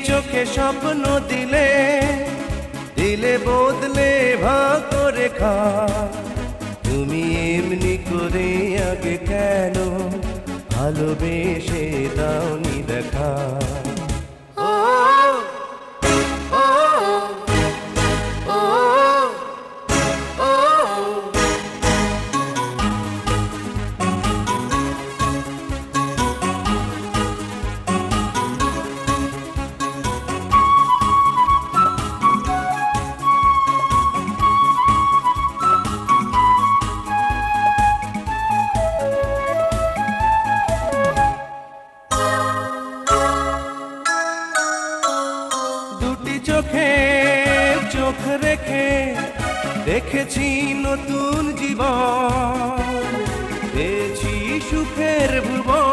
চোখে স্বপ্ন দিলে দিলে বদলে ভাগ করে খা তুমি এমনি করে আগে কেন ভালোবেসে দাওনি দেখা চোখে চোখ রেখে দেখেছি নতুন জীবন পেয়েছি সুখের ভুবন